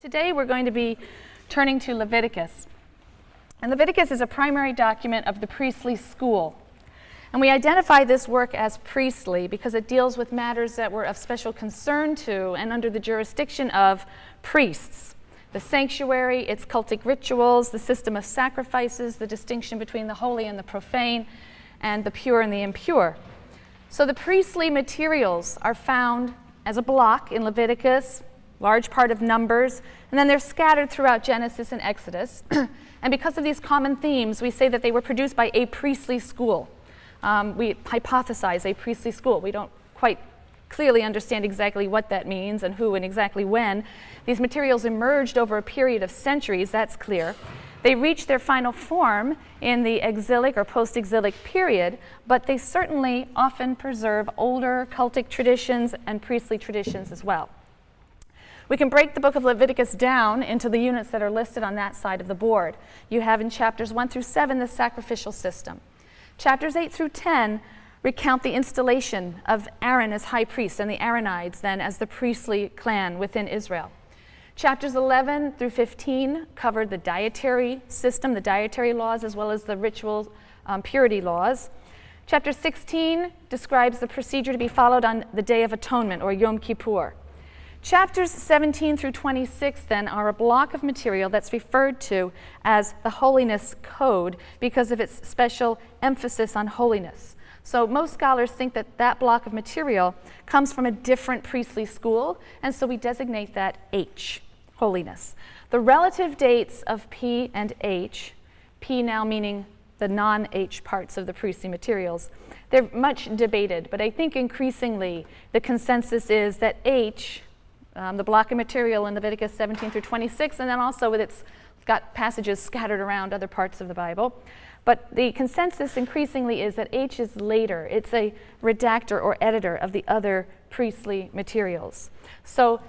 Today we're going to be turning to Leviticus. And Leviticus is a primary document of the priestly school. And we identify this work as priestly because it deals with matters that were of special concern to and under the jurisdiction of priests. The sanctuary, its cultic rituals, the system of sacrifices, the distinction between the holy and the profane, and the pure and the impure. So the priestly materials are found as a block in Leviticus, large part of Numbers, and then they're scattered throughout Genesis and Exodus. And because of these common themes, we say that they were produced by a priestly school. We hypothesize a priestly school. We don't quite clearly understand exactly what that means and who and exactly when. These materials emerged over a period of centuries, that's clear. They reached their final form in the exilic or post-exilic period, but they certainly often preserve older cultic traditions and priestly traditions as well. We can break the book of Leviticus down into the units that are listed on that side of the board. You have in chapters 1 through 7 the sacrificial system. Chapters 8 through 10 recount the installation of Aaron as high priest and the Aaronites then as the priestly clan within Israel. Chapters 11 through 15 cover the dietary system, the dietary laws, as well as the ritual purity laws. Chapter 16 describes the procedure to be followed on the Day of Atonement, or Yom Kippur. Chapters 17 through 26 then are a block of material that's referred to as the Holiness Code because of its special emphasis on holiness. So most scholars think that that block of material comes from a different priestly school, and so we designate that H, holiness. The relative dates of P and H, P now meaning the non-H parts of the priestly materials, they're much debated, but I think increasingly the consensus is that H, the block of material in Leviticus 17 through 26, and then also with it's got passages scattered around other parts of the Bible. But the consensus increasingly is that H is later. It's a redactor or editor of the other priestly materials. So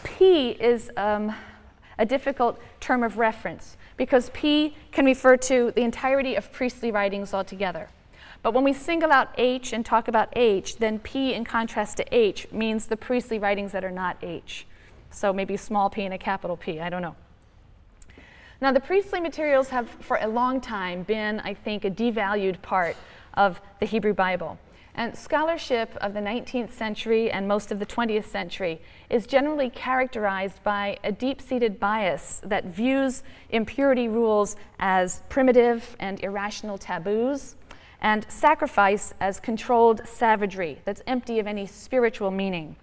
P is a difficult term of reference because P can refer to the entirety of priestly writings altogether. But when we single out H and talk about H, then P in contrast to H means the priestly writings that are not H. So maybe small p and a capital P, I don't know. Now the priestly materials have for a long time been, I think, a devalued part of the Hebrew Bible. And scholarship of the 19th century and most of the 20th century is generally characterized by a deep-seated bias that views impurity rules as primitive and irrational taboos, and sacrifice as controlled savagery that's empty of any spiritual meaning.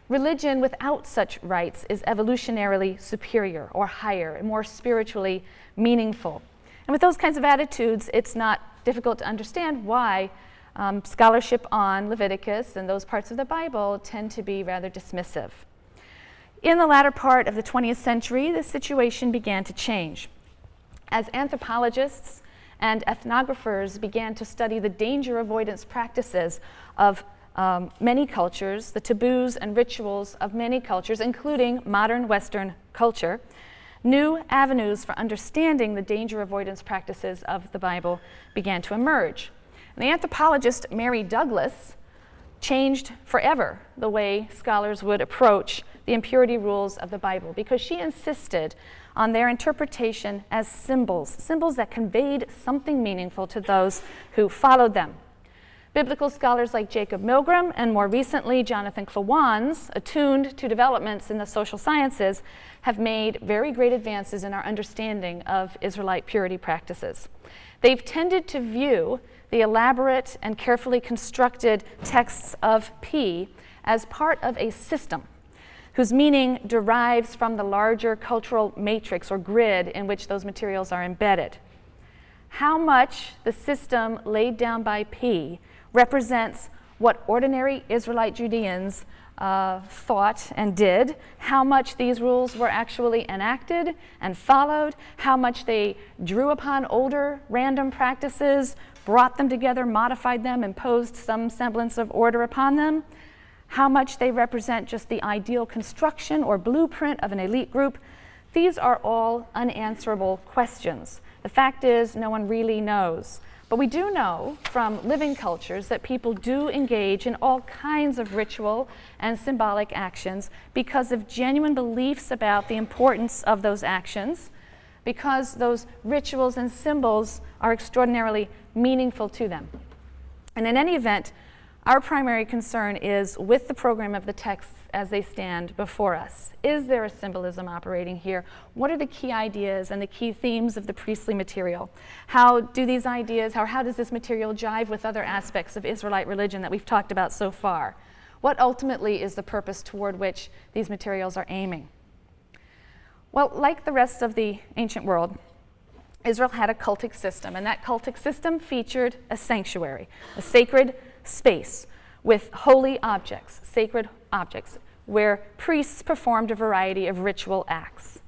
Religion without such rites is evolutionarily superior or higher and more spiritually meaningful. And with those kinds of attitudes, it's not difficult to understand why scholarship on Leviticus and those parts of the Bible tend to be rather dismissive. In the latter part of the 20th century, the situation began to change. As anthropologists and ethnographers began to study the danger avoidance practices of many cultures, the taboos and rituals of many cultures, including modern Western culture, new avenues for understanding the danger avoidance practices of the Bible began to emerge. And the anthropologist Mary Douglas changed forever the way scholars would approach the impurity rules of the Bible because she insisted on their interpretation as symbols that conveyed something meaningful to those who followed them. Biblical scholars like Jacob Milgrom and more recently Jonathan Klawans, attuned to developments in the social sciences, have made very great advances in our understanding of Israelite purity practices. They've tended to view the elaborate and carefully constructed texts of P as part of a system whose meaning derives from the larger cultural matrix or grid in which those materials are embedded. How much the system laid down by P represents what ordinary Israelite Judeans thought and did, how much these rules were actually enacted and followed, how much they drew upon older random practices, brought them together, modified them, imposed some semblance of order upon them, how much they represent just the ideal construction or blueprint of an elite group. These are all unanswerable questions. The fact is, no one really knows. But we do know from living cultures that people do engage in all kinds of ritual and symbolic actions because of genuine beliefs about the importance of those actions, because those rituals and symbols are extraordinarily meaningful to them. And in any event, our primary concern is with the program of the texts as they stand before us. Is there a symbolism operating here? What are the key ideas and the key themes of the priestly material? How do these ideas, how does this material jive with other aspects of Israelite religion that we've talked about so far? What ultimately is the purpose toward which these materials are aiming? Well, like the rest of the ancient world, Israel had a cultic system, and that cultic system featured a sanctuary, a sacred space with holy objects, sacred objects, where priests performed a variety of ritual acts.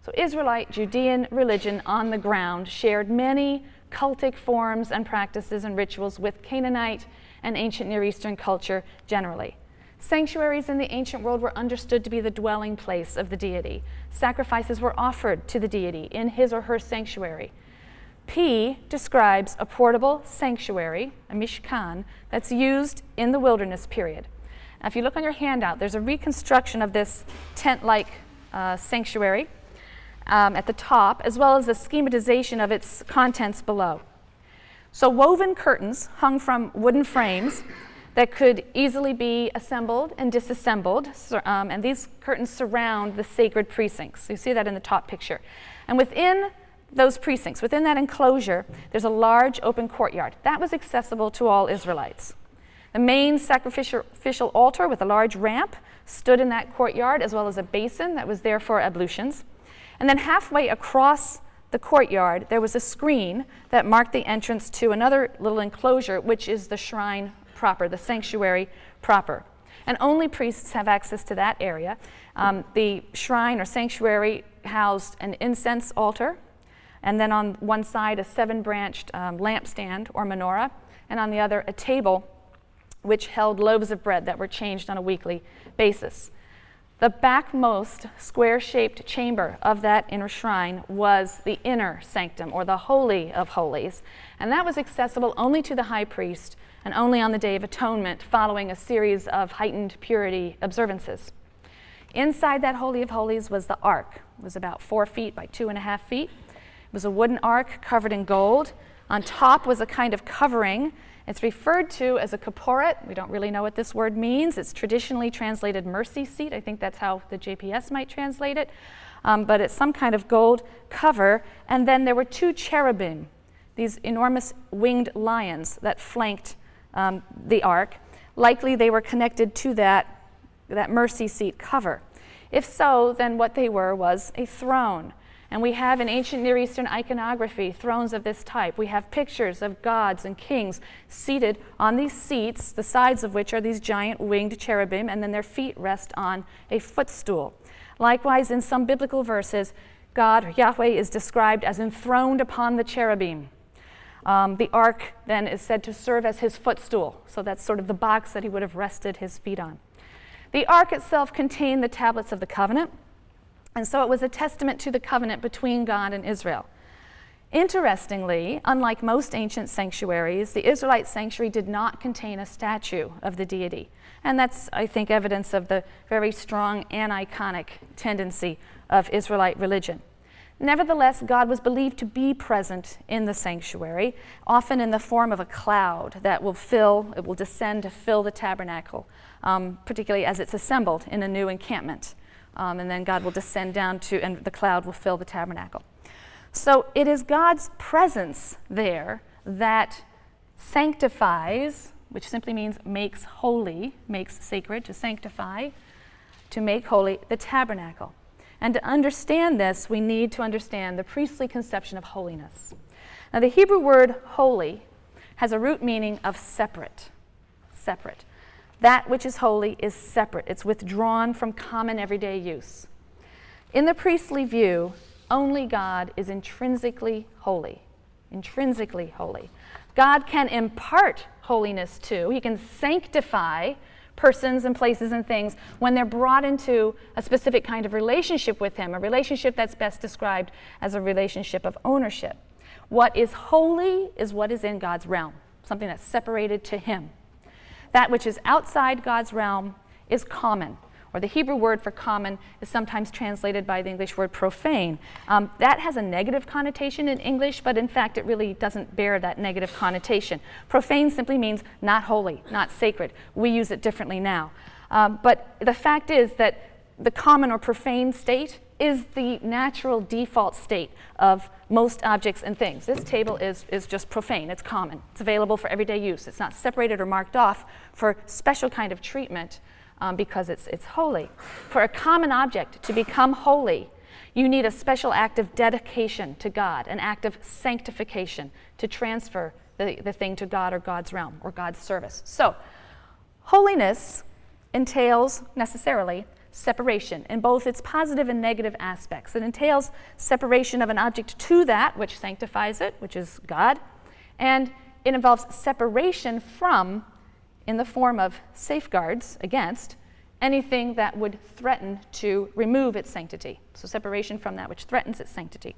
So Israelite Judean religion on the ground shared many cultic forms and practices and rituals with Canaanite and ancient Near Eastern culture generally. Sanctuaries in the ancient world were understood to be the dwelling place of the deity. Sacrifices were offered to the deity in his or her sanctuary. P describes a portable sanctuary, a mishkan, that's used in the wilderness period. Now, if you look on your handout, there's a reconstruction of this tent-like sanctuary at the top, as well as a schematization of its contents below. So woven curtains hung from wooden frames that could easily be assembled and disassembled, and these curtains surround the sacred precincts. So you see that in the top picture. And within those precincts, within that enclosure, there's a large open courtyard. That was accessible to all Israelites. The main sacrificial altar with a large ramp stood in that courtyard, as well as a basin that was there for ablutions. And then halfway across the courtyard, there was a screen that marked the entrance to another little enclosure, which is the shrine proper, the sanctuary proper. And only priests have access to that area. The shrine or sanctuary housed an incense altar, and then on one side a 7-branched lampstand or menorah, and on the other a table which held loaves of bread that were changed on a weekly basis. The backmost square-shaped chamber of that inner shrine was the inner sanctum, or the Holy of Holies, and that was accessible only to the high priest and only on the Day of Atonement following a series of heightened purity observances. Inside that Holy of Holies was the ark. It was about 4 feet by 2.5 feet. It was a wooden ark covered in gold. On top was a kind of covering. It's referred to as a kaporet. We don't really know what this word means. It's traditionally translated mercy seat. I think that's how the JPS might translate it. But it's some kind of gold cover. And then there were 2 cherubim, these enormous winged lions that flanked the ark. Likely they were connected to that mercy seat cover. If so, then what they were was a throne. And we have in ancient Near Eastern iconography thrones of this type. We have pictures of gods and kings seated on these seats, the sides of which are these giant winged cherubim, and then their feet rest on a footstool. Likewise, in some biblical verses, God, or Yahweh, is described as enthroned upon the cherubim. The ark then is said to serve as his footstool, so that's sort of the box that he would have rested his feet on. The ark itself contained the tablets of the covenant, and so it was a testament to the covenant between God and Israel. Interestingly, unlike most ancient sanctuaries, the Israelite sanctuary did not contain a statue of the deity. And that's, I think, evidence of the very strong aniconic tendency of Israelite religion. Nevertheless, God was believed to be present in the sanctuary, often in the form of a cloud that will descend to fill the tabernacle, particularly as it's assembled in a new encampment. And then God will descend down and the cloud will fill the tabernacle. So it is God's presence there that sanctifies, which simply means makes holy, makes sacred, to sanctify, to make holy, the tabernacle. And to understand this, we need to understand the priestly conception of holiness. Now, the Hebrew word holy has a root meaning of separate, separate. That which is holy is separate. It's withdrawn from common everyday use. In the priestly view, only God is intrinsically holy. Intrinsically holy. God can impart holiness to, he can sanctify persons and places and things when they're brought into a specific kind of relationship with him, a relationship that's best described as a relationship of ownership. What is holy is what is in God's realm, something that's separated to him. That which is outside God's realm is common, or the Hebrew word for common is sometimes translated by the English word profane. That has a negative connotation in English, but in fact it really doesn't bear that negative connotation. Profane simply means not holy, not sacred. We use it differently now. But the fact is that the common or profane state is the natural default state of most objects and things. This table is just profane, it's common. It's available for everyday use. It's not separated or marked off for special kind of treatment because it's holy. For a common object to become holy, you need a special act of dedication to God, an act of sanctification to transfer the thing to God or God's realm or God's service. So, holiness entails necessarily separation in both its positive and negative aspects. It entails separation of an object to that which sanctifies it, which is God, and it involves separation from, in the form of safeguards against, anything that would threaten to remove its sanctity. So separation from that which threatens its sanctity.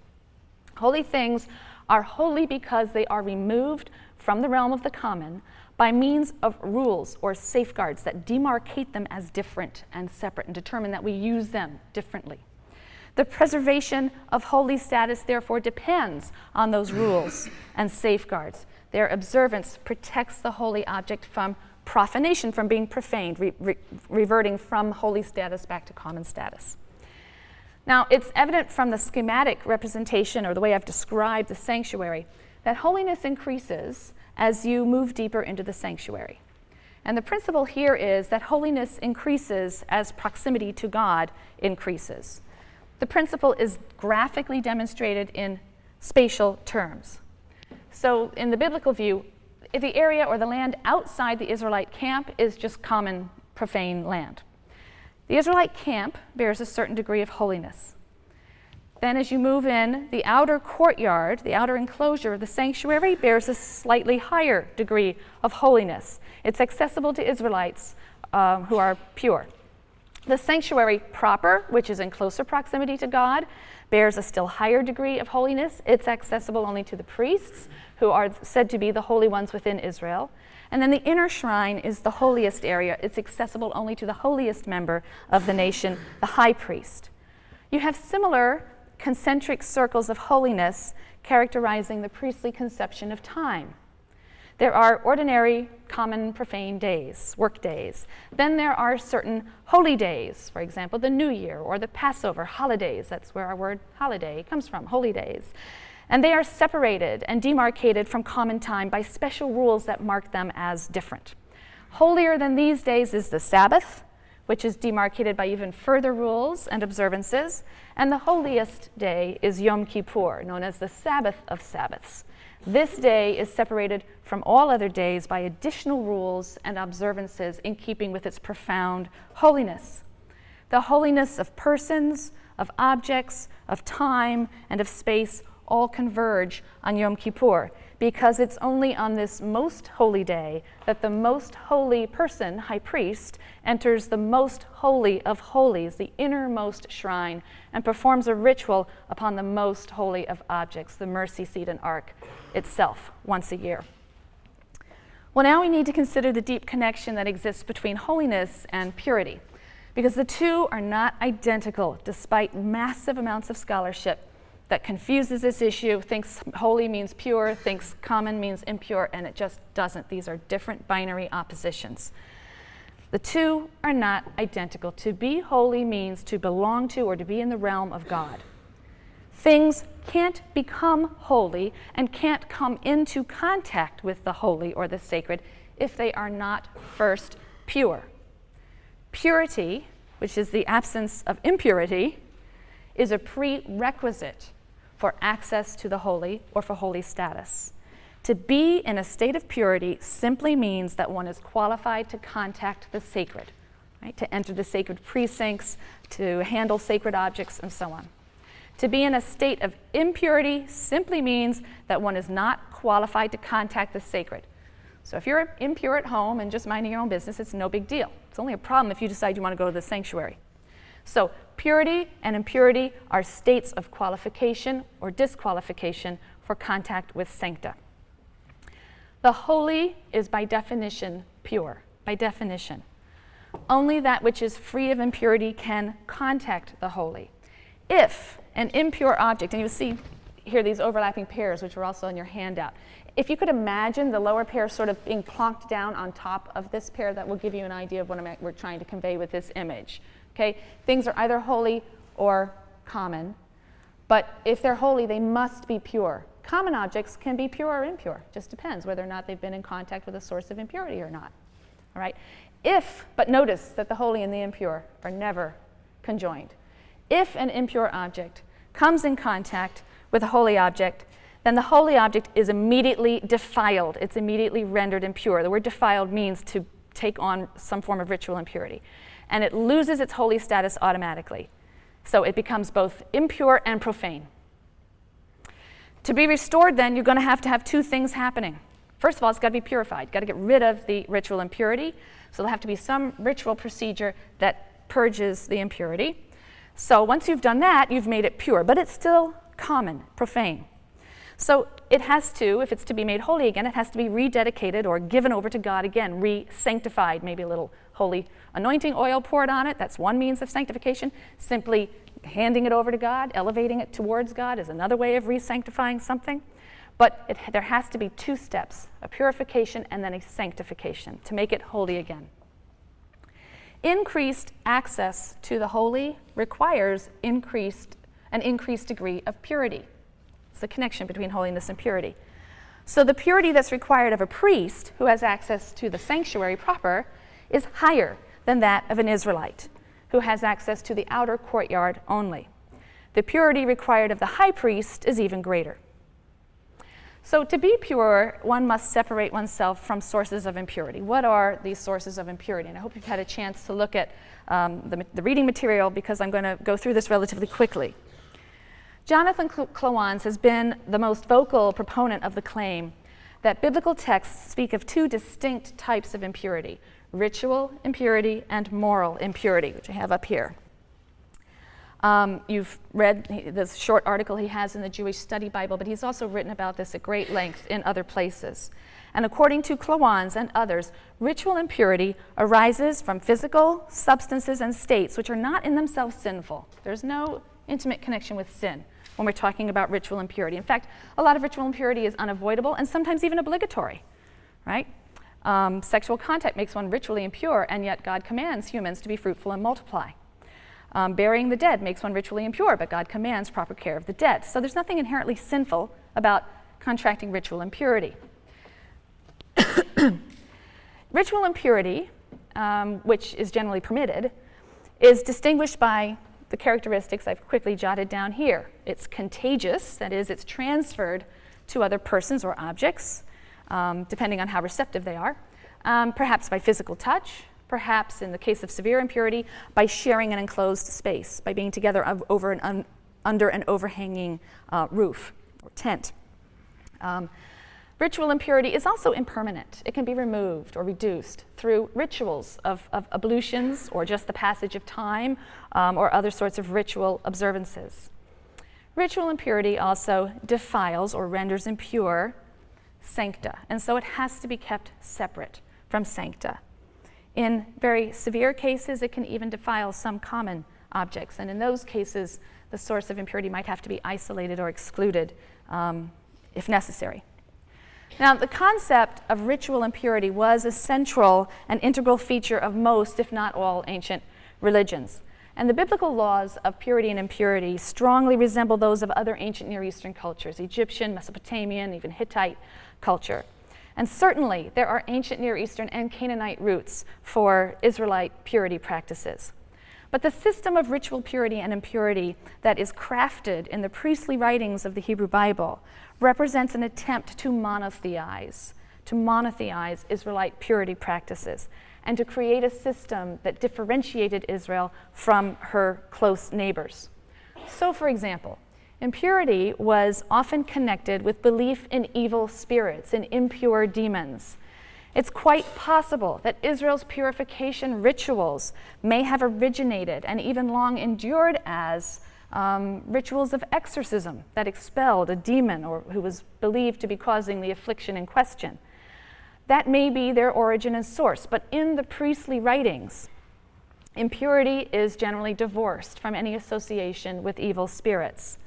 Holy things are holy because they are removed from the realm of the common by means of rules or safeguards that demarcate them as different and separate and determine that we use them differently. The preservation of holy status, therefore, depends on those rules and safeguards. Their observance protects the holy object from profanation, from being profaned, reverting from holy status back to common status. Now, it's evident from the schematic representation, or the way I've described the sanctuary, that holiness increases as you move deeper into the sanctuary. And the principle here is that holiness increases as proximity to God increases. The principle is graphically demonstrated in spatial terms. So in the biblical view, the area or the land outside the Israelite camp is just common profane land. The Israelite camp bears a certain degree of holiness. Then as you move in, the outer courtyard, the outer enclosure of the sanctuary bears a slightly higher degree of holiness. It's accessible to Israelites who are pure. The sanctuary proper, which is in closer proximity to God, bears a still higher degree of holiness. It's accessible only to the priests, who are said to be the holy ones within Israel. And then the inner shrine is the holiest area. It's accessible only to the holiest member of the nation, the high priest. You have similar concentric circles of holiness characterizing the priestly conception of time. There are ordinary, common, profane days, work days. Then there are certain holy days, for example, the New Year or the Passover, holidays. That's where our word holiday comes from, holy days. And they are separated and demarcated from common time by special rules that mark them as different. Holier than these days is the Sabbath, which is demarcated by even further rules and observances. And the holiest day is Yom Kippur, known as the Sabbath of Sabbaths. This day is separated from all other days by additional rules and observances in keeping with its profound holiness. The holiness of persons, of objects, of time, and of space all converge on Yom Kippur, because it's only on this most holy day that the most holy person, high priest, enters the most holy of holies, the innermost shrine, and performs a ritual upon the most holy of objects, the mercy seat and ark itself, once a year. Well, now we need to consider the deep connection that exists between holiness and purity, because the two are not identical, despite massive amounts of scholarship that confuses this issue, thinks holy means pure, thinks common means impure, and it just doesn't. These are different binary oppositions. The two are not identical. To be holy means to belong to or to be in the realm of God. Things can't become holy and can't come into contact with the holy or the sacred if they are not first pure. Purity, which is the absence of impurity, is a prerequisite for access to the holy or for holy status. To be in a state of purity simply means that one is qualified to contact the sacred, right? To enter the sacred precincts, to handle sacred objects, and so on. To be in a state of impurity simply means that one is not qualified to contact the sacred. So if you're impure at home and just minding your own business, it's no big deal. It's only a problem if you decide you want to go to the sanctuary. So purity and impurity are states of qualification or disqualification for contact with sancta. The holy is by definition pure, by definition. Only that which is free of impurity can contact the holy. If an impure object, and you'll see here these overlapping pairs, which are also in your handout. If you could imagine the lower pair sort of being plonked down on top of this pair, that will give you an idea of what we're trying to convey with this image. Okay? Things are either holy or common, but if they're holy, they must be pure. Common objects can be pure or impure. Just depends whether or not they've been in contact with a source of impurity or not. All right? But notice that the holy and the impure are never conjoined. If an impure object comes in contact with a holy object, then the holy object is immediately defiled. It's immediately rendered impure. The word defiled means to take on some form of ritual impurity. And it loses its holy status automatically. So it becomes both impure and profane. To be restored, then, you're going to have two things happening. First of all, it's got to be purified. You've got to get rid of the ritual impurity. So there'll have to be some ritual procedure that purges the impurity. So once you've done that, you've made it pure. But it's still common, profane. So it has to, if it's to be made holy again, it has to be rededicated or given over to God again, re-sanctified, maybe a little holy anointing oil poured on it. That's one means of sanctification. Simply handing it over to God, elevating it towards God is another way of re-sanctifying something. But there has to be two steps, a purification and then a sanctification to make it holy again. Increased access to the holy requires an increased degree of purity. It's the connection between holiness and purity. So the purity that's required of a priest who has access to the sanctuary proper is higher than that of an Israelite who has access to the outer courtyard only. The purity required of the high priest is even greater. So to be pure, one must separate oneself from sources of impurity. What are these sources of impurity? And I hope you've had a chance to look at the reading material, because I'm going to go through this relatively quickly. Jonathan Klawans has been the most vocal proponent of the claim that biblical texts speak of two distinct types of impurity: ritual impurity and moral impurity, which I have up here. You've read the short article he has in the Jewish Study Bible, but he's also written about this at great length in other places. And according to Klawans and others, ritual impurity arises from physical substances and states which are not in themselves sinful. There's no intimate connection with sin when we're talking about ritual impurity. In fact, a lot of ritual impurity is unavoidable and sometimes even obligatory, right? Sexual contact makes one ritually impure, and yet God commands humans to be fruitful and multiply. Burying the dead makes one ritually impure, but God commands proper care of the dead. So there's nothing inherently sinful about contracting ritual impurity. Ritual impurity, which is generally permitted, is distinguished by the characteristics I've quickly jotted down here. It's contagious, that is, it's transferred to other persons or objects, depending on how receptive they are, perhaps by physical touch, perhaps in the case of severe impurity, by sharing an enclosed space, by being together under an overhanging roof or tent. Ritual impurity is also impermanent. It can be removed or reduced through rituals of ablutions or just the passage of time or other sorts of ritual observances. Ritual impurity also defiles or renders impure sancta, and so it has to be kept separate from sancta. In very severe cases, it can even defile some common objects, and in those cases, the source of impurity might have to be isolated or excluded if necessary. Now, the concept of ritual impurity was a central and integral feature of most, if not all, ancient religions. And the biblical laws of purity and impurity strongly resemble those of other ancient Near Eastern cultures, Egyptian, Mesopotamian, even Hittite culture. And certainly, there are ancient Near Eastern and Canaanite roots for Israelite purity practices. But the system of ritual purity and impurity that is crafted in the priestly writings of the Hebrew Bible represents an attempt to monotheize Israelite purity practices and to create a system that differentiated Israel from her close neighbors. So, for example, impurity was often connected with belief in evil spirits, in impure demons. It's quite possible that Israel's purification rituals may have originated and even long endured as rituals of exorcism that expelled a demon or who was believed to be causing the affliction in question. That may be their origin and source, but in the priestly writings, impurity is generally divorced from any association with evil spirits.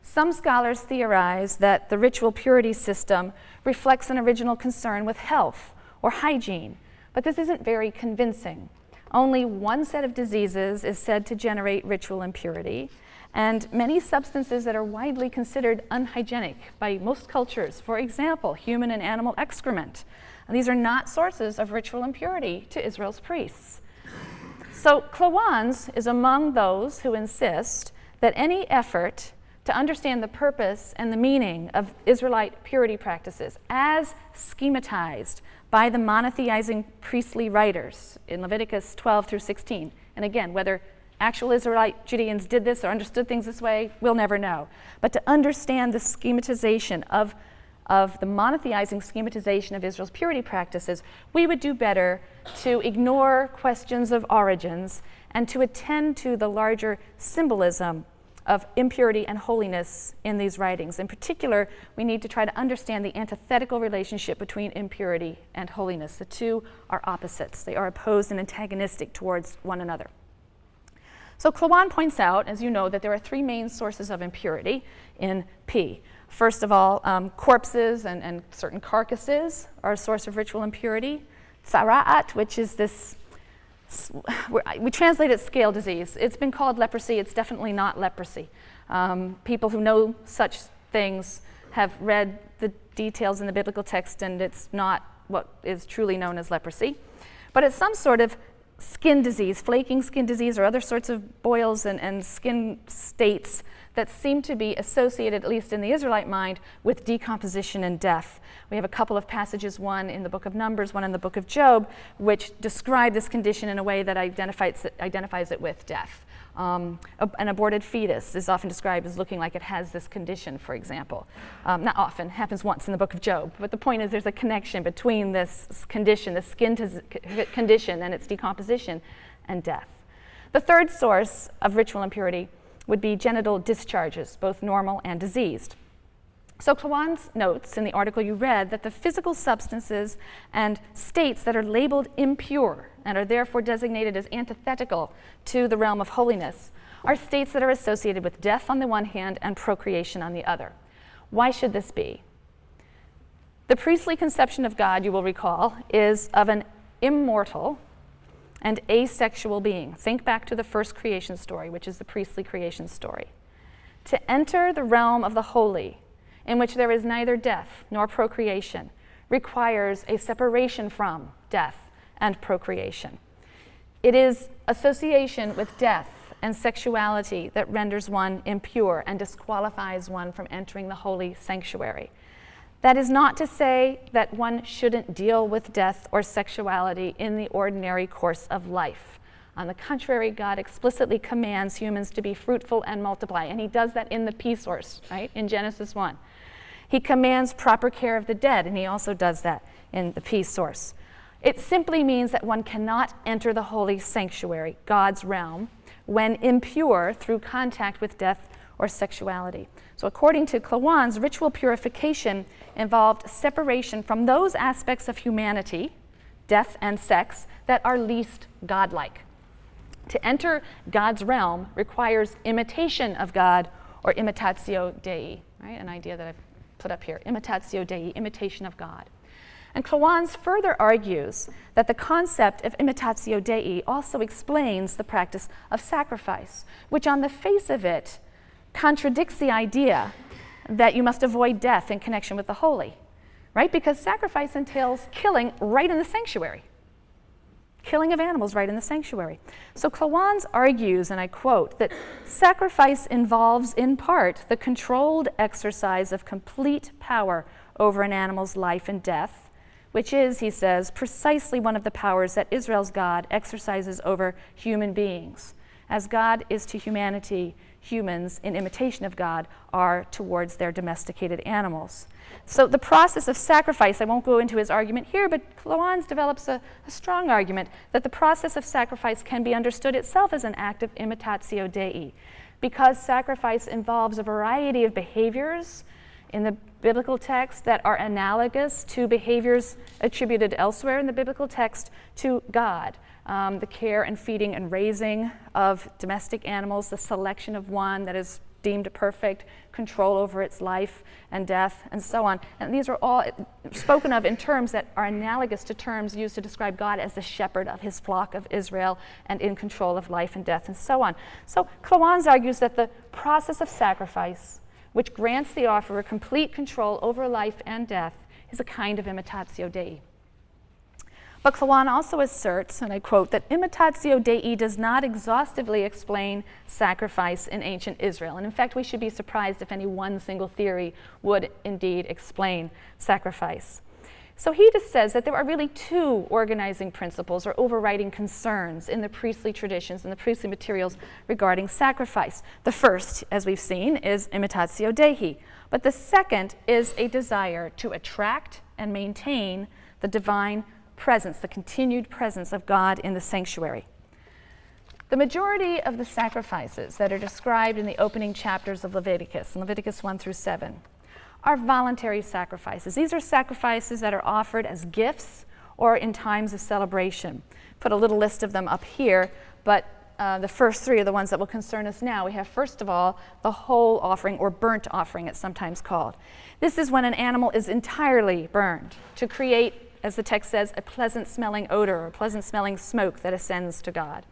Some scholars theorize that the ritual purity system reflects an original concern with health or hygiene, but this isn't very convincing. Only one set of diseases is said to generate ritual impurity, and many substances that are widely considered unhygienic by most cultures, for example, human and animal excrement, and these are not sources of ritual impurity to Israel's priests. So Klawans is among those who insist that any effort to understand the purpose and the meaning of Israelite purity practices as schematized by the monotheizing priestly writers in Leviticus 12 through 16. And again, whether actual Israelite Judeans did this or understood things this way, we'll never know. But to understand the schematization of the monotheizing schematization of Israel's purity practices, we would do better to ignore questions of origins and to attend to the larger symbolism of impurity and holiness in these writings. In particular, we need to try to understand the antithetical relationship between impurity and holiness. The two are opposites. They are opposed and antagonistic towards one another. So Klawan points out, as you know, that there are three main sources of impurity in P. First of all, corpses and certain carcasses are a source of ritual impurity. Sara'at, which is this, we translate it scale disease. It's been called leprosy. It's definitely not leprosy. People who know such things have read the details in the biblical text, and it's not what is truly known as leprosy. But it's some sort of skin disease, flaking skin disease, or other sorts of boils and skin states that seem to be associated, at least in the Israelite mind, with decomposition and death. We have a couple of passages, one in the book of Numbers, one in the book of Job, which describe this condition in a way that identifies it with death. An aborted fetus is often described as looking like it has this condition, for example. Not often, happens once in the book of Job, but the point is there's a connection between this condition, the skin condition and its decomposition and death. The third source of ritual impurity would be genital discharges, both normal and diseased. So Klawan notes in the article you read that the physical substances and states that are labeled impure and are therefore designated as antithetical to the realm of holiness are states that are associated with death on the one hand and procreation on the other. Why should this be? The priestly conception of God, you will recall, is of an immortal and asexual being. Think back to the first creation story, which is the priestly creation story. To enter the realm of the holy, in which there is neither death nor procreation, requires a separation from death and procreation. It is association with death and sexuality that renders one impure and disqualifies one from entering the holy sanctuary. That is not to say that one shouldn't deal with death or sexuality in the ordinary course of life. On the contrary, God explicitly commands humans to be fruitful and multiply, and he does that in the P source, right, in Genesis 1. He commands proper care of the dead, and he also does that in the P source. It simply means that one cannot enter the holy sanctuary, God's realm, when impure through contact with death or sexuality. So according to Klawan's, ritual purification involved separation from those aspects of humanity, death and sex, that are least godlike. To enter God's realm requires imitation of God, or imitatio Dei, right? An idea that I've put up here, imitatio Dei, imitation of God. And Klawan's further argues that the concept of imitatio Dei also explains the practice of sacrifice, which on the face of it contradicts the idea that you must avoid death in connection with the holy, right? Because sacrifice entails killing right in the sanctuary. Killing of animals right in the sanctuary. So Klawan argues, and I quote, that sacrifice involves in part the controlled exercise of complete power over an animal's life and death, which is, he says, precisely one of the powers that Israel's God exercises over human beings. As God is to humanity, humans, in imitation of God, are towards their domesticated animals. So the process of sacrifice, I won't go into his argument here, but Klawan develops a strong argument that the process of sacrifice can be understood itself as an act of imitatio Dei. because sacrifice involves a variety of behaviors in the biblical text that are analogous to behaviors attributed elsewhere in the biblical text to God. The care and feeding and raising of domestic animals, the selection of one that is deemed perfect, control over its life and death, and so on. And these are all spoken of in terms that are analogous to terms used to describe God as the shepherd of his flock of Israel and in control of life and death, and so on. So Klawans argues that the process of sacrifice, which grants the offerer complete control over life and death, is a kind of imitatio Dei. But Klawan also asserts, and I quote, that imitatio Dei does not exhaustively explain sacrifice in ancient Israel. And in fact, we should be surprised if any one single theory would indeed explain sacrifice. So he just says that there are really two organizing principles or overriding concerns in the priestly traditions and the priestly materials regarding sacrifice. The first, as we've seen, is imitatio Dei. But the second is a desire to attract and maintain the divine presence, the continued presence of God in the sanctuary. The majority of the sacrifices that are described in the opening chapters of Leviticus, Leviticus 1 through 7, are voluntary sacrifices. These are sacrifices that are offered as gifts or in times of celebration. Put a little list of them up here, but the first three are the ones that will concern us now. We have, first of all, the whole offering, or burnt offering, it's sometimes called. This is when an animal is entirely burned to create, as the text says, a pleasant-smelling odor or pleasant-smelling smoke that ascends to God.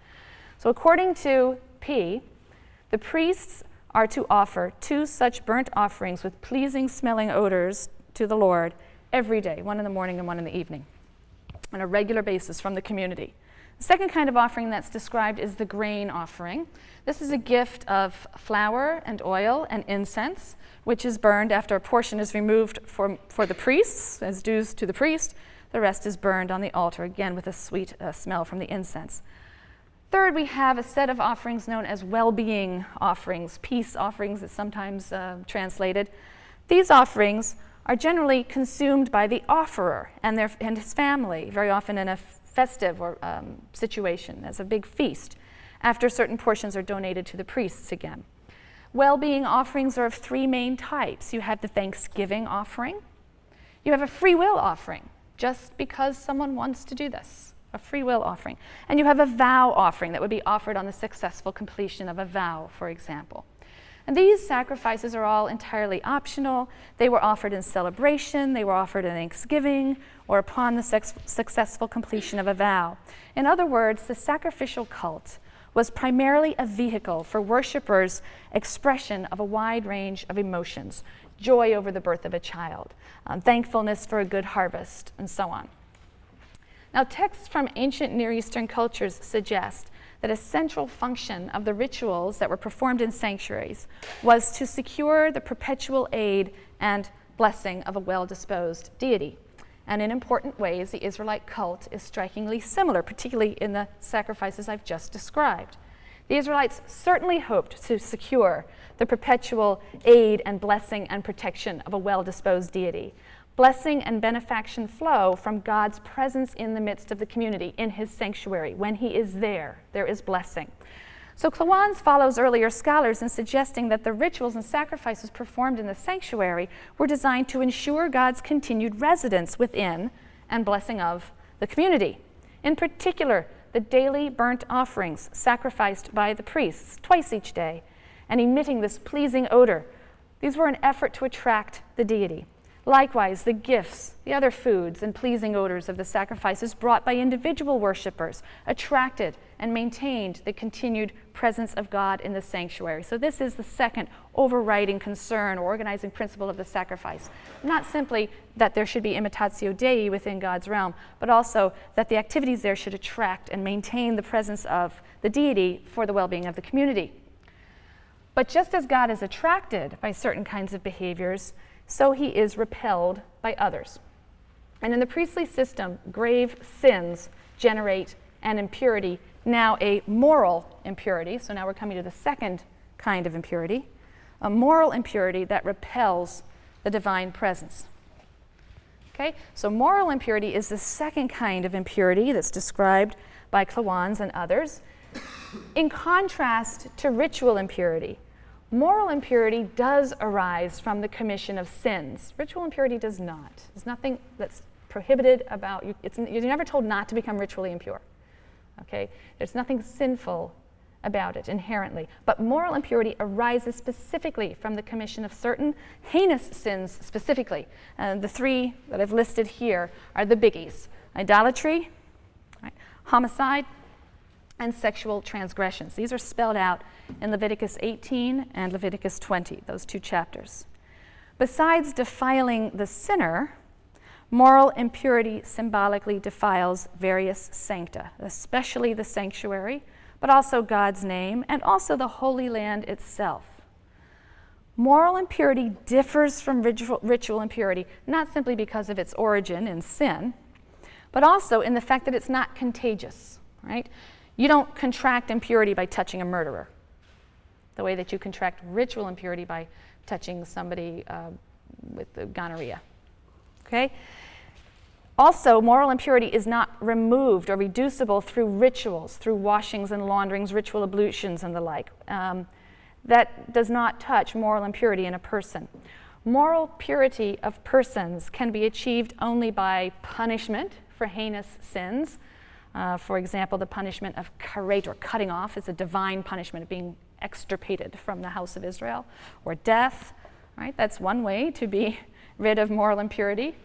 So according to P, the priests are to offer 2 such burnt offerings with pleasing-smelling odors to the Lord every day, one in the morning and one in the evening, on a regular basis from the community. The second kind of offering that's described is the grain offering. This is a gift of flour and oil and incense, which is burned after a portion is removed for the priests, as dues to the priest. The rest is burned on the altar, again with a sweet smell from the incense. Third, we have a set of offerings known as well-being offerings. Peace offerings is sometimes translated. These offerings are generally consumed by the offerer and his family, very often in a festive or situation, as a big feast, after certain portions are donated to the priests again. Well-being offerings are of 3 main types. You have the thanksgiving offering. You have a free will offering, just because someone wants to do this, a free will offering. And you have a vow offering that would be offered on the successful completion of a vow, for example. And these sacrifices are all entirely optional. They were offered in celebration, they were offered in thanksgiving, or upon the successful completion of a vow. In other words, the sacrificial cult was primarily a vehicle for worshipers' expression of a wide range of emotions: joy over the birth of a child, thankfulness for a good harvest, and so on. Now, texts from ancient Near Eastern cultures suggest that a central function of the rituals that were performed in sanctuaries was to secure the perpetual aid and blessing of a well-disposed deity. And in important ways, the Israelite cult is strikingly similar, particularly in the sacrifices I've just described. The Israelites certainly hoped to secure the perpetual aid and blessing and protection of a well-disposed deity. Blessing and benefaction flow from God's presence in the midst of the community, in his sanctuary. When he is there, there is blessing. So Klawans follows earlier scholars in suggesting that the rituals and sacrifices performed in the sanctuary were designed to ensure God's continued residence within and blessing of the community. In particular, the daily burnt offerings sacrificed by the priests twice each day and emitting this pleasing odor. These were an effort to attract the deity. Likewise, the gifts, the other foods and pleasing odors of the sacrifices brought by individual worshipers attracted and maintained the continued presence of God in the sanctuary. So this is the second overriding concern or organizing principle of the sacrifice. Not simply that there should be imitatio Dei within God's realm, but also that the activities there should attract and maintain the presence of the deity for the well-being of the community. But just as God is attracted by certain kinds of behaviors, so he is repelled by others. And in the priestly system, grave sins generate an impurity, now a moral impurity. So now we're coming to the second kind of impurity, a moral impurity that repels the divine presence. Okay, so moral impurity is the second kind of impurity that's described by Klawans and others. In contrast to ritual impurity, moral impurity does arise from the commission of sins. Ritual impurity does not. There's nothing that's prohibited about you. You're never told not to become ritually impure. Okay? There's nothing sinful about it inherently. But moral impurity arises specifically from the commission of certain heinous sins specifically. The three that I've listed here are the biggies: idolatry, right, homicide, and sexual transgressions. These are spelled out in Leviticus 18 and Leviticus 20, those two chapters. Besides defiling the sinner, moral impurity symbolically defiles various sancta, especially the sanctuary, but also God's name, and also the Holy Land itself. Moral impurity differs from ritual impurity, not simply because of its origin in sin, but also in the fact that it's not contagious, right? You don't contract impurity by touching a murderer, the way that you contract ritual impurity by touching somebody with the gonorrhea, okay? Also, moral impurity is not removed or reducible through rituals, through washings and launderings, ritual ablutions, and the like. That does not touch moral impurity in a person. Moral purity of persons can be achieved only by punishment for heinous sins. For example, the punishment of karet, or cutting off, is a divine punishment of being extirpated from the house of Israel, or death. Right? That's one way to be rid of moral impurity.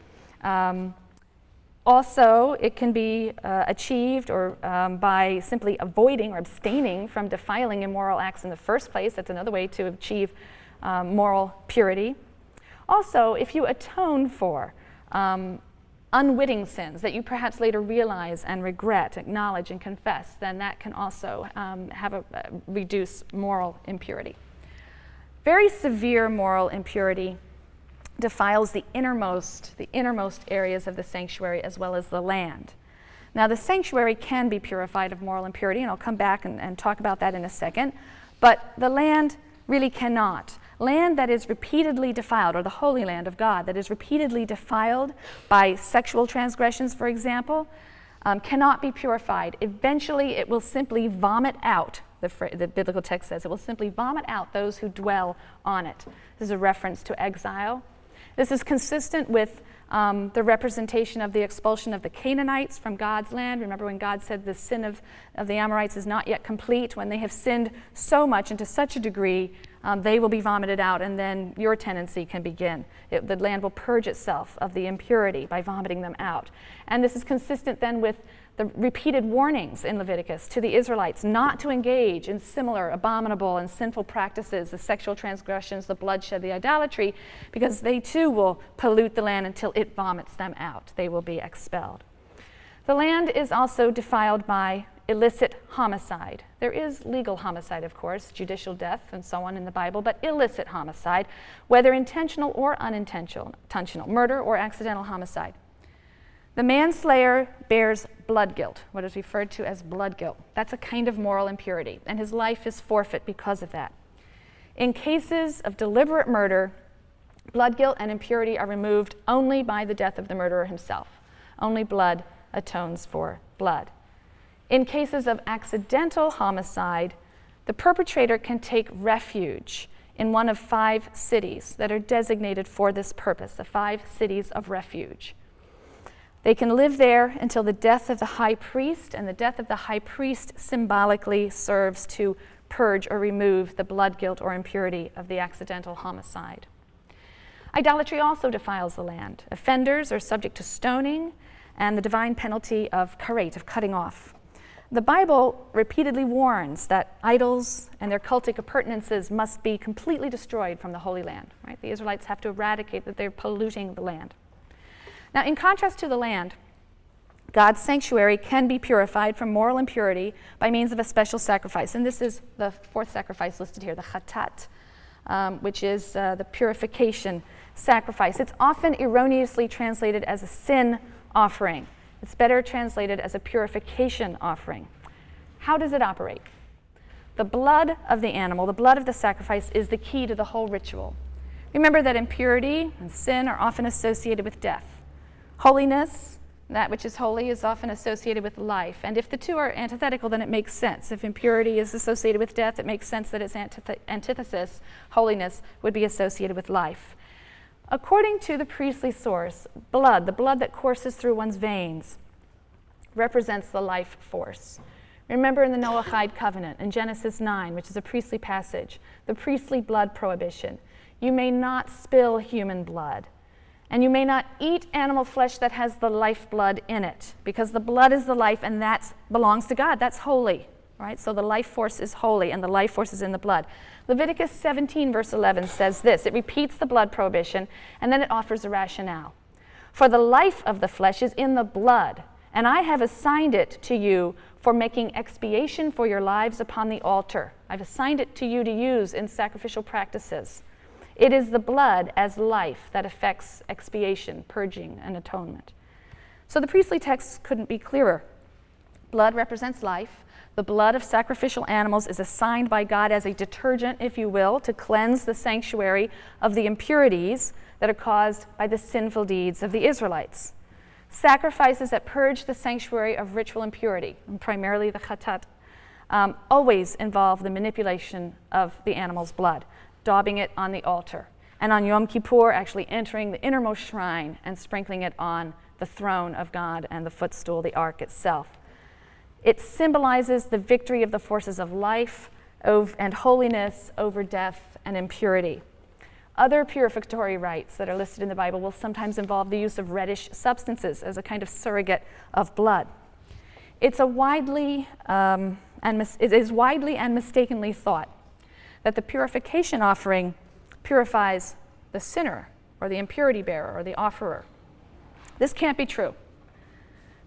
Also, it can be achieved by simply avoiding or abstaining from defiling immoral acts in the first place. That's another way to achieve moral purity. Also, if you atone for unwitting sins that you perhaps later realize and regret, acknowledge and confess, then that can also reduce moral impurity. Very severe moral impurity defiles the innermost areas of the sanctuary as well as the land. Now, the sanctuary can be purified of moral impurity, and I'll come back and talk about that in a second, but the land really cannot. Land that is repeatedly defiled, or the Holy Land of God that is repeatedly defiled by sexual transgressions, for example, cannot be purified. Eventually, it will simply vomit out, the biblical text says, it will simply vomit out those who dwell on it. This is a reference to exile. This is consistent with the representation of the expulsion of the Canaanites from God's land. Remember when God said the sin of the Amorites is not yet complete? When they have sinned so much and to such a degree, they will be vomited out, and then your tendency can begin. The land will purge itself of the impurity by vomiting them out. And this is consistent then with the repeated warnings in Leviticus to the Israelites not to engage in similar abominable and sinful practices, the sexual transgressions, the bloodshed, the idolatry, because they too will pollute the land until it vomits them out. They will be expelled. The land is also defiled by illicit homicide. There is legal homicide, of course, judicial death and so on in the Bible, but illicit homicide, whether intentional or unintentional, murder or accidental homicide. The manslayer bears blood guilt, what is referred to as blood guilt. That's a kind of moral impurity, and his life is forfeit because of that. In cases of deliberate murder, blood guilt and impurity are removed only by the death of the murderer himself. Only blood atones for blood. In cases of accidental homicide, the perpetrator can take refuge in one of 5 cities that are designated for this purpose, the 5 cities of refuge. They can live there until the death of the high priest, and the death of the high priest symbolically serves to purge or remove the blood guilt or impurity of the accidental homicide. Idolatry also defiles the land. Offenders are subject to stoning and the divine penalty of karet, of cutting off. The Bible repeatedly warns that idols and their cultic appurtenances must be completely destroyed from the Holy Land. Right? The Israelites have to eradicate that they're polluting the land. Now, in contrast to the land, God's sanctuary can be purified from moral impurity by means of a special sacrifice. And this is the 4th sacrifice listed here, the chatat, which is the purification sacrifice. It's often erroneously translated as a sin offering. It's better translated as a purification offering. How does it operate? The blood of the animal, the blood of the sacrifice, is the key to the whole ritual. Remember that impurity and sin are often associated with death. Holiness that which is holy is often associated with life. And if the two are antithetical, then it makes sense. If impurity is associated with death, it makes sense that its antithesis, holiness, would be associated with life. According to the priestly source, blood, the blood that courses through one's veins, represents the life force. Remember in the Noahide covenant in Genesis 9, which is a priestly passage, the priestly blood prohibition. You may not spill human blood. And you may not eat animal flesh that has the lifeblood in it, because the blood is the life, and that belongs to God. That's holy, right? So the life force is holy, and the life force is in the blood. Leviticus 17, verse 11 says this. It repeats the blood prohibition, and then it offers a rationale. For the life of the flesh is in the blood, and I have assigned it to you for making expiation for your lives upon the altar. I've assigned it to you to use in sacrificial practices. It is the blood as life that affects expiation, purging, and atonement. So the priestly text couldn't be clearer. Blood represents life. The blood of sacrificial animals is assigned by God as a detergent, if you will, to cleanse the sanctuary of the impurities that are caused by the sinful deeds of the Israelites. Sacrifices that purge the sanctuary of ritual impurity, and primarily the chatat, always involve the manipulation of the animal's blood, daubing it on the altar, and on Yom Kippur actually entering the innermost shrine and sprinkling it on the throne of God and the footstool, the ark itself. It symbolizes the victory of the forces of life and holiness over death and impurity. Other purificatory rites that are listed in the Bible will sometimes involve the use of reddish substances as a kind of surrogate of blood. It is widely and mistakenly thought that the purification offering purifies the sinner or the impurity bearer or the offerer. This can't be true.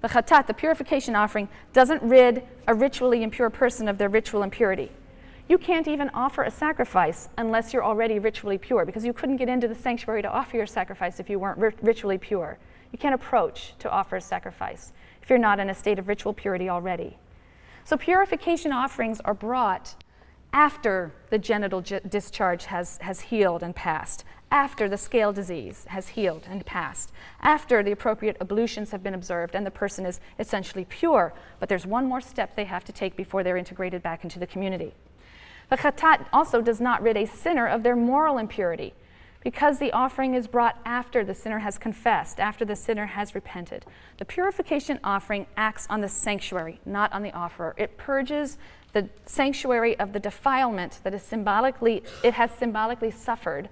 The chatat, the purification offering, doesn't rid a ritually impure person of their ritual impurity. You can't even offer a sacrifice unless you're already ritually pure, because you couldn't get into the sanctuary to offer your sacrifice if you weren't ritually pure. You can't approach to offer a sacrifice if you're not in a state of ritual purity already. So purification offerings are brought after the genital discharge has healed and passed, after the scale disease has healed and passed, after the appropriate ablutions have been observed and the person is essentially pure. But there's one more step they have to take before they're integrated back into the community. The chatat also does not rid a sinner of their moral impurity, because the offering is brought after the sinner has confessed, after the sinner has repented. The purification offering acts on the sanctuary, not on the offerer. It purges the sanctuary of the defilement that it has symbolically suffered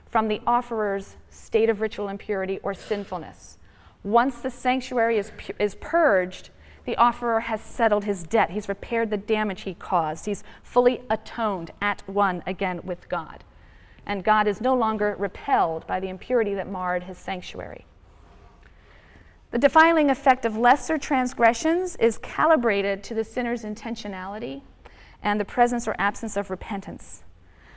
from the offerer's state of ritual impurity or sinfulness. Once the sanctuary is purged, the offerer has settled his debt. He's repaired the damage he caused. He's fully atoned, at one again with God. And God is no longer repelled by the impurity that marred his sanctuary. The defiling effect of lesser transgressions is calibrated to the sinner's intentionality and the presence or absence of repentance.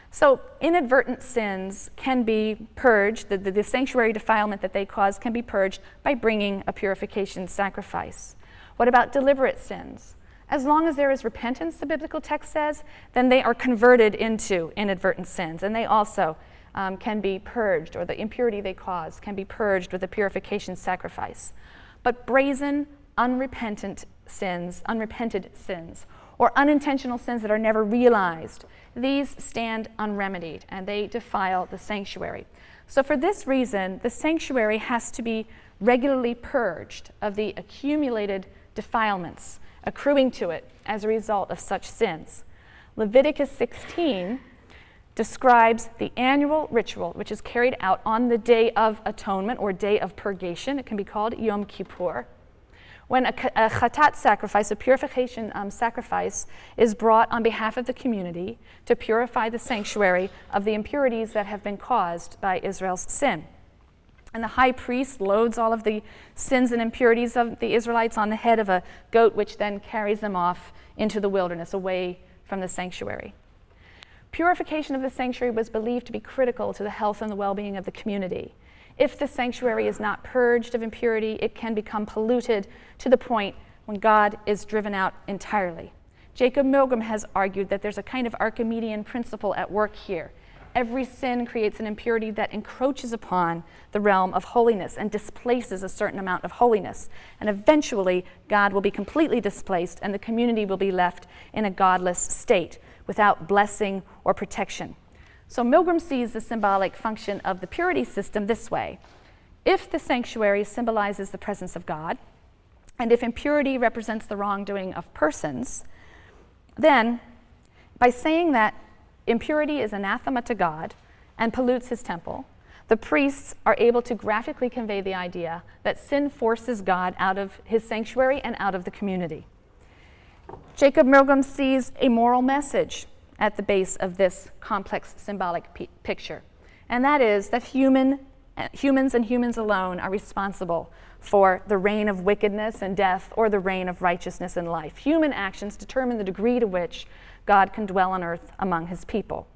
So inadvertent sins can be purged, the sanctuary defilement that they cause can be purged by bringing a purification sacrifice. What about deliberate sins? As long as there is repentance, the biblical text says, then they are converted into inadvertent sins, and they also can be purged, or the impurity they cause can be purged with a purification sacrifice. But brazen, unrepented sins, or unintentional sins that are never realized, these stand unremedied, and they defile the sanctuary. So for this reason, the sanctuary has to be regularly purged of the accumulated defilements accruing to it as a result of such sins. Leviticus 16 describes the annual ritual which is carried out on the Day of Atonement or Day of Purgation. It can be called Yom Kippur. When a chatat sacrifice, a purification sacrifice, is brought on behalf of the community to purify the sanctuary of the impurities that have been caused by Israel's sin. And the high priest loads all of the sins and impurities of the Israelites on the head of a goat, which then carries them off into the wilderness, away from the sanctuary. Purification of the sanctuary was believed to be critical to the health and the well-being of the community. If the sanctuary is not purged of impurity, it can become polluted to the point when God is driven out entirely. Jacob Milgrom has argued that there's a kind of Archimedean principle at work here. every sin creates an impurity that encroaches upon the realm of holiness and displaces a certain amount of holiness. And eventually, God will be completely displaced and the community will be left in a godless state without blessing or protection. So Milgrom sees the symbolic function of the purity system this way. If the sanctuary symbolizes the presence of God, and if impurity represents the wrongdoing of persons, then by saying that impurity is anathema to God and pollutes his temple, the priests are able to graphically convey the idea that sin forces God out of his sanctuary and out of the community. Jacob Milgrom sees a moral message at the base of this complex symbolic picture, and that is that humans and humans alone are responsible for the reign of wickedness and death or the reign of righteousness and life. Human actions determine the degree to which God can dwell on earth among his people.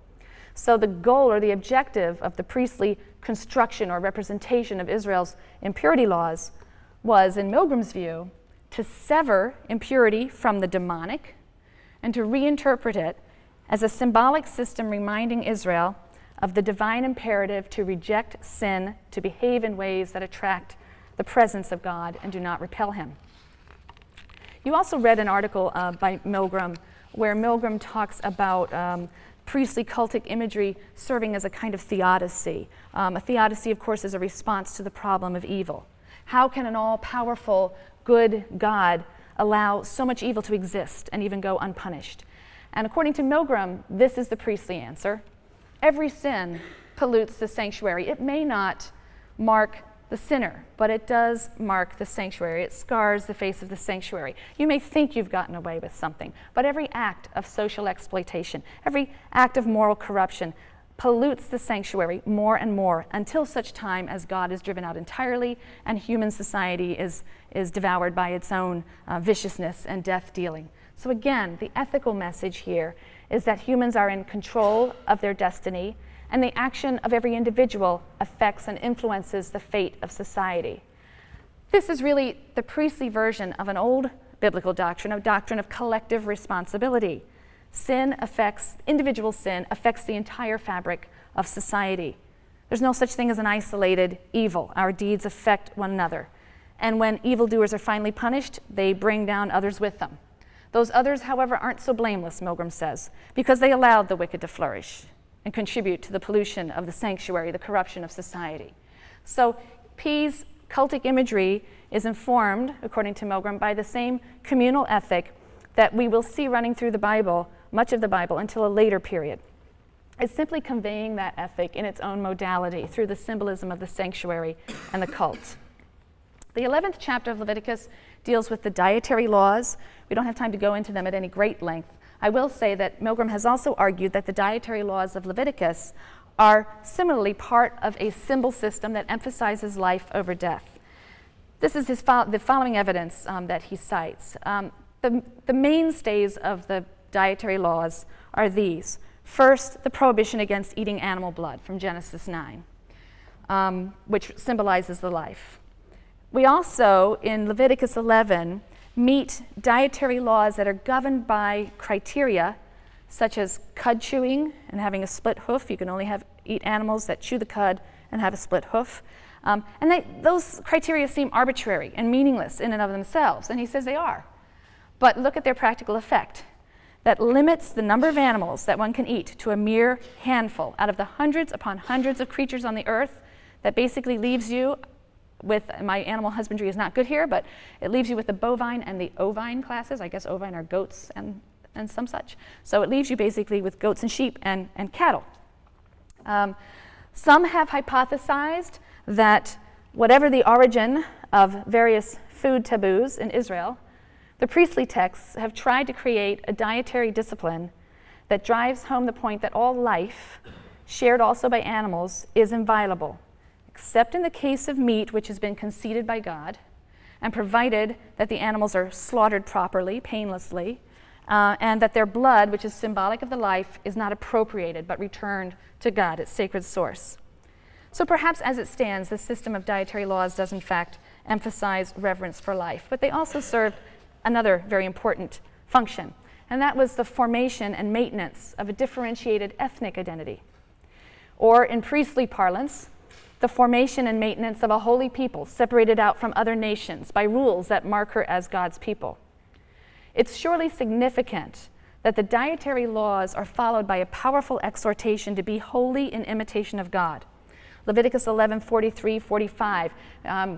So the goal or the objective of the priestly construction or representation of Israel's impurity laws was, in Milgrom's view, to sever impurity from the demonic and to reinterpret it as a symbolic system reminding Israel of the divine imperative to reject sin, to behave in ways that attract the presence of God and do not repel him. You also read an article by Milgrom where Milgrom talks about priestly cultic imagery serving as a kind of theodicy. A theodicy, of course, is a response to the problem of evil. How can an all-powerful, good God allow so much evil to exist and even go unpunished? And according to Milgrom, this is the priestly answer. Every sin pollutes the sanctuary. It may not mark the sinner, but it does mark the sanctuary. It scars the face of the sanctuary. You may think you've gotten away with something, but every act of social exploitation, every act of moral corruption pollutes the sanctuary more and more until such time as God is driven out entirely and human society is devoured by its own viciousness and death dealing. So again, the ethical message here is that humans are in control of their destiny, and the action of every individual affects and influences the fate of society. This is really the priestly version of an old biblical doctrine, a doctrine of collective responsibility. Individual sin affects the entire fabric of society. There's no such thing as an isolated evil. Our deeds affect one another. And when evildoers are finally punished, they bring down others with them. Those others, however, aren't so blameless, Milgrom says, because they allowed the wicked to flourish and contribute to the pollution of the sanctuary, the corruption of society. So P's cultic imagery is informed, according to Milgrom, by the same communal ethic that we will see running through the Bible, much of the Bible, until a later period. It's simply conveying that ethic in its own modality through the symbolism of the sanctuary and the cult. The 11th chapter of Leviticus deals with the dietary laws. We don't have time to go into them at any great length. I will say that Milgrom has also argued that the dietary laws of Leviticus are similarly part of a symbol system that emphasizes life over death. This is the following evidence that he cites. The mainstays of the dietary laws are these. First, the prohibition against eating animal blood from Genesis 9, which symbolizes the life. We also, in Leviticus 11, meet dietary laws that are governed by criteria such as cud chewing and having a split hoof. You can only eat animals that chew the cud and have a split hoof. Those criteria seem arbitrary and meaningless in and of themselves, and he says they are. But look at their practical effect. That limits the number of animals that one can eat to a mere handful out of the hundreds upon hundreds of creatures on the earth. That basically leaves you with, my animal husbandry is not good here, but it leaves you with the bovine and the ovine classes. I guess ovine are goats and some such. So it leaves you basically with goats and sheep and cattle. Some have hypothesized that whatever the origin of various food taboos in Israel, the priestly texts have tried to create a dietary discipline that drives home the point that all life, shared also by animals, is inviolable, except in the case of meat which has been conceded by God, and provided that the animals are slaughtered properly, painlessly, and that their blood, which is symbolic of the life, is not appropriated but returned to God, its sacred source. So perhaps as it stands, the system of dietary laws does in fact emphasize reverence for life, but they also served another very important function, and that was the formation and maintenance of a differentiated ethnic identity. or in priestly parlance, the formation and maintenance of a holy people separated out from other nations by rules that mark her as God's people. It's surely significant that the dietary laws are followed by a powerful exhortation to be holy in imitation of God. Leviticus 11:43-45.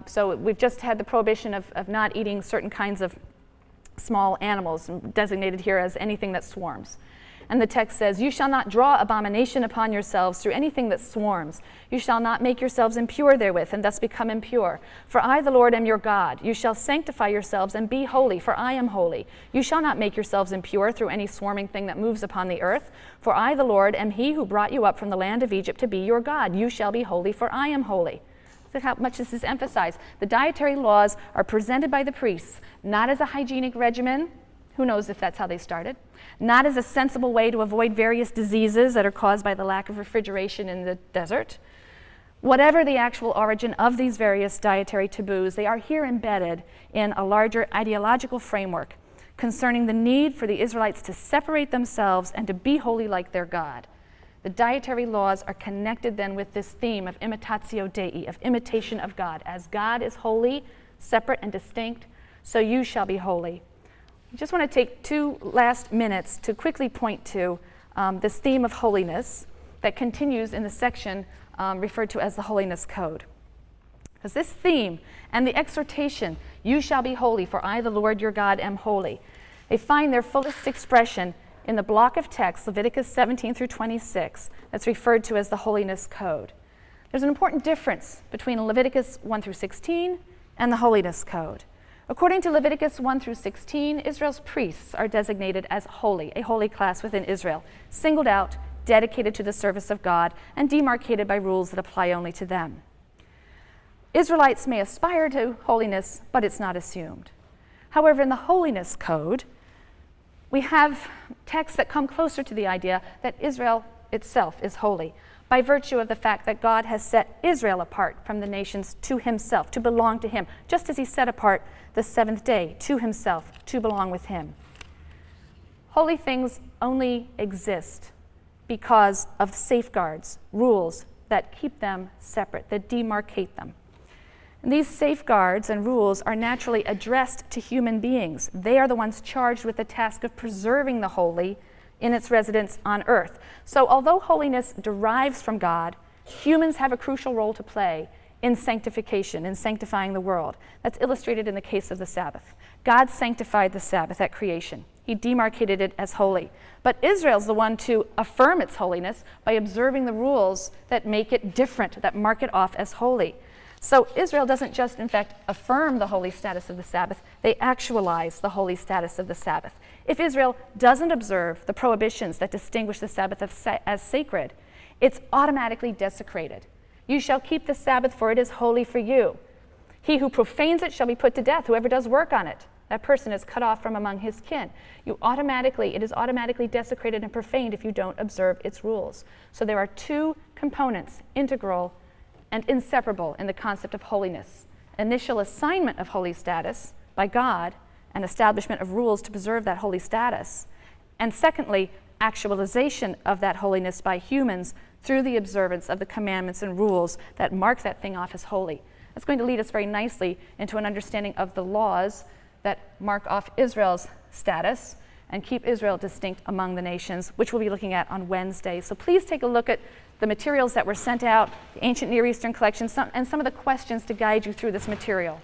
So we've just had the prohibition of not eating certain kinds of small animals, designated here as anything that swarms. And the text says, "You shall not draw abomination upon yourselves through anything that swarms. You shall not make yourselves impure therewith, and thus become impure. For I, the Lord, am your God. You shall sanctify yourselves and be holy, for I am holy. You shall not make yourselves impure through any swarming thing that moves upon the earth. For I, the Lord, am he who brought you up from the land of Egypt to be your God. You shall be holy, for I am holy." Look how much this is emphasized. The dietary laws are presented by the priests, not as a hygienic regimen. Who knows if that's how they started? Not as a sensible way to avoid various diseases that are caused by the lack of refrigeration in the desert. Whatever the actual origin of these various dietary taboos, they are here embedded in a larger ideological framework concerning the need for the Israelites to separate themselves and to be holy like their God. The dietary laws are connected then with this theme of imitatio Dei, of imitation of God. As God is holy, separate and distinct, so you shall be holy. I just want to take 2 last minutes to quickly point to this theme of holiness that continues in the section referred to as the Holiness Code. Because this theme and the exhortation, "You shall be holy, for I, the Lord your God, am holy," they find their fullest expression in the block of text, Leviticus 17-26, that's referred to as the Holiness Code. There's an important difference between Leviticus 1-16 and the Holiness Code. According to Leviticus 1-16, Israel's priests are designated as holy, a holy class within Israel, singled out, dedicated to the service of God, and demarcated by rules that apply only to them. Israelites may aspire to holiness, but it's not assumed. However, in the Holiness Code, we have texts that come closer to the idea that Israel itself is holy, by virtue of the fact that God has set Israel apart from the nations to himself, to belong to him, just as he set apart the 7th day to himself, to belong with him. Holy things only exist because of safeguards, rules that keep them separate, that demarcate them. And these safeguards and rules are naturally addressed to human beings. They are the ones charged with the task of preserving the holy in its residence on earth. So although holiness derives from God, humans have a crucial role to play in sanctification, in sanctifying the world. That's illustrated in the case of the Sabbath. God sanctified the Sabbath at creation. He demarcated it as holy. But Israel's the one to affirm its holiness by observing the rules that make it different, that mark it off as holy. So Israel doesn't just, in fact, affirm the holy status of the Sabbath, they actualize the holy status of the Sabbath. If Israel doesn't observe the prohibitions that distinguish the Sabbath as sacred, it's automatically desecrated. You shall keep the Sabbath, for it is holy for you. He who profanes it shall be put to death. Whoever does work on it, that person is cut off from among his kin. It is automatically desecrated and profaned if you don't observe its rules. So there are 2 components, integral and inseparable, in the concept of holiness. Initial assignment of holy status by God and establishment of rules to preserve that holy status. And secondly, actualization of that holiness by humans through the observance of the commandments and rules that mark that thing off as holy. That's going to lead us very nicely into an understanding of the laws that mark off Israel's status and keep Israel distinct among the nations, which we'll be looking at on Wednesday. So please take a look at the materials that were sent out, the Ancient Near Eastern collection, and some of the questions to guide you through this material.